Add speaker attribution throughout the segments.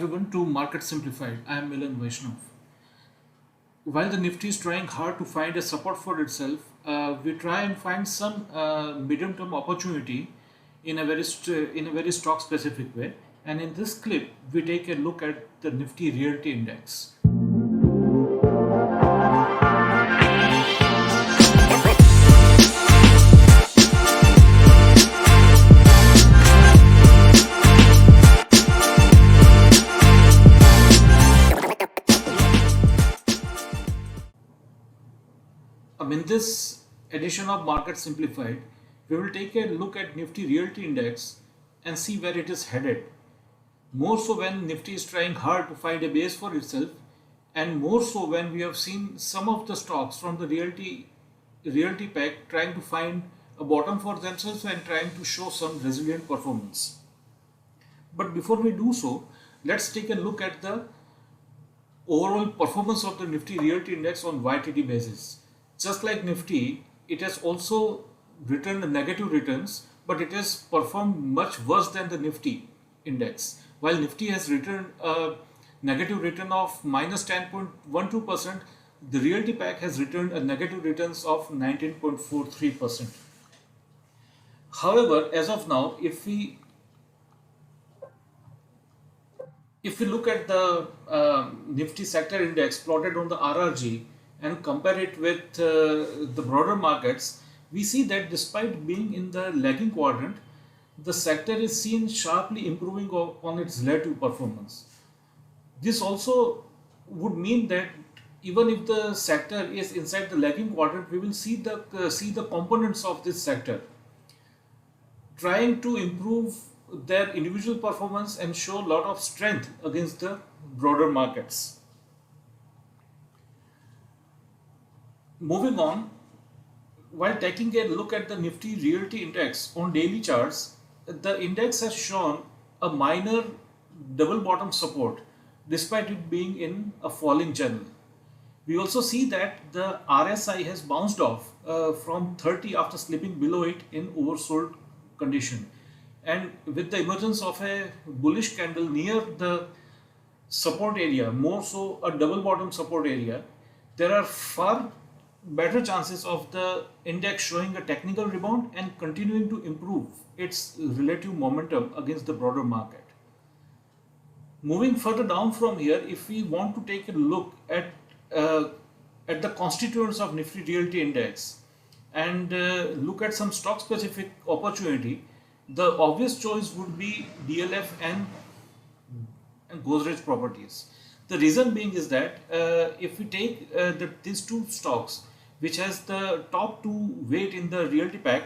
Speaker 1: everyone to Market Simplified. I am Milan Vaishnav. While the Nifty is trying hard to find a support for itself, we try and find some medium-term opportunity in a very stock-specific way. And in this clip, we take a look at the Nifty Realty Index. In this edition of Market Simplified, we will take a look at Nifty Realty Index and see where it is headed. More so when Nifty is trying hard to find a base for itself, and more so when we have seen some of the stocks from the realty pack trying to find a bottom for themselves and trying to show some resilient performance. But before we do so, let's take a look at the overall performance of the Nifty Realty Index on YTD basis. Just like Nifty, it has also returned negative returns, but it has performed much worse than the Nifty index. While Nifty has returned a negative return of minus 10.12%, the Realty Pack has returned a negative returns of 19.43%. However, as of now, if we look at the Nifty sector index plotted on the RRG and compare it with the broader markets, we see that despite being in the lagging quadrant, the sector is seen sharply improving on its relative performance. This also would mean that even if the sector is inside the lagging quadrant, we will see the components of this sector trying to improve their individual performance and show a lot of strength against the broader markets. Moving on, while taking a look at the Nifty Realty Index on daily charts, the index has shown a minor double bottom support despite it being in a falling channel. We also see that the RSI has bounced off from 30 after slipping below it in oversold condition. And with the emergence of a bullish candle near the support area, more so a double bottom support area, there are far better chances of the index showing a technical rebound and continuing to improve its relative momentum against the broader market. Moving further down from here, if we want to take a look at the constituents of Nifty Realty Index and look at some stock specific opportunity, the obvious choice would be DLF and Godrej Properties. The reason being is that if we take these two stocks, which has the top two weight in the realty pack,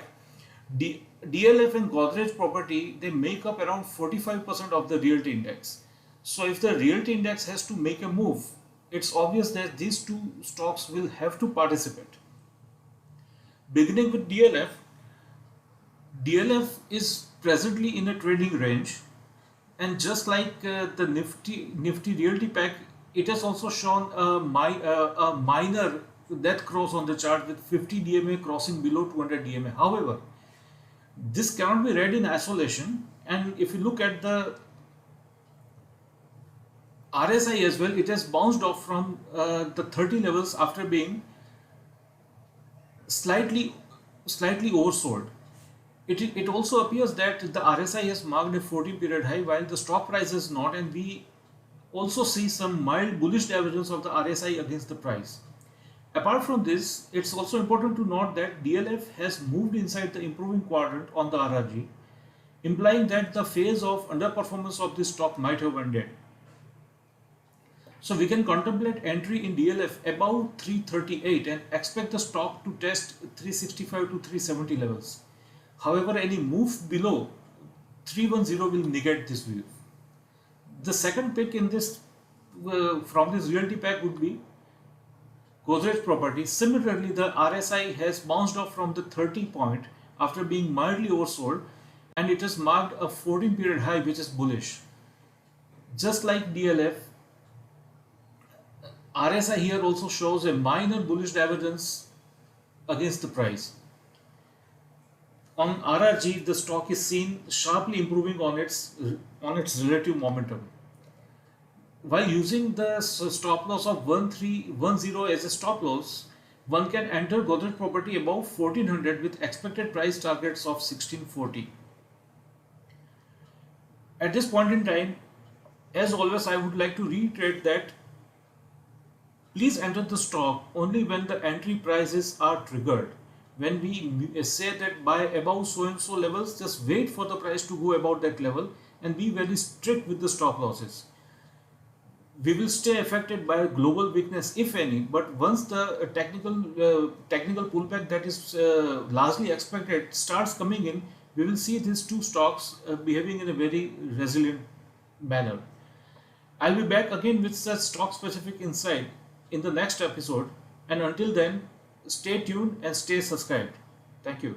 Speaker 1: DLF and Godrej Property, they make up around 45% of the realty index. So if the realty index has to make a move, it's obvious that these two stocks will have to participate. Beginning with DLF, DLF is presently in a trading range, and just like the Nifty Realty Pack, it has also shown a minor death cross on the chart with 50 DMA crossing below 200 DMA. However, this cannot be read in isolation, and if you look at the RSI as well, it has bounced off from the 30 levels after being slightly oversold. It also appears that the RSI has marked a 14 period high while the stock price is not, and we also see some mild bullish divergence of the RSI against the price. Apart from this, it's also important to note that DLF has moved inside the improving quadrant on the RRG, implying that the phase of underperformance of this stock might have ended. So we can contemplate entry in DLF above 338 and expect the stock to test 365 to 370 levels. However, any move below 310 will negate this view. The second pick in this from this realty pack would be Godrej Property. Similarly, the RSI has bounced off from the 30 point after being mildly oversold, and it has marked a 14 period high which is bullish. Just like DLF, RSI here also shows a minor bullish divergence against the price. On RRG, the stock is seen sharply improving on its relative momentum. While using the stop loss of 1310 as a stop loss, one can enter Godrej property above 1400 with expected price targets of 1640. At this point in time, as always, I would like to reiterate that please enter the stock only when the entry prices are triggered. When we say that buy above so and so levels, just wait for the price to go about that level and be very strict with the stop losses. We will stay affected by global weakness, if any, but once the technical pullback that is largely expected starts coming in, we will see these two stocks behaving in a very resilient manner. I'll be back again with such stock specific insight in the next episode, and until then, stay tuned and stay subscribed. Thank you.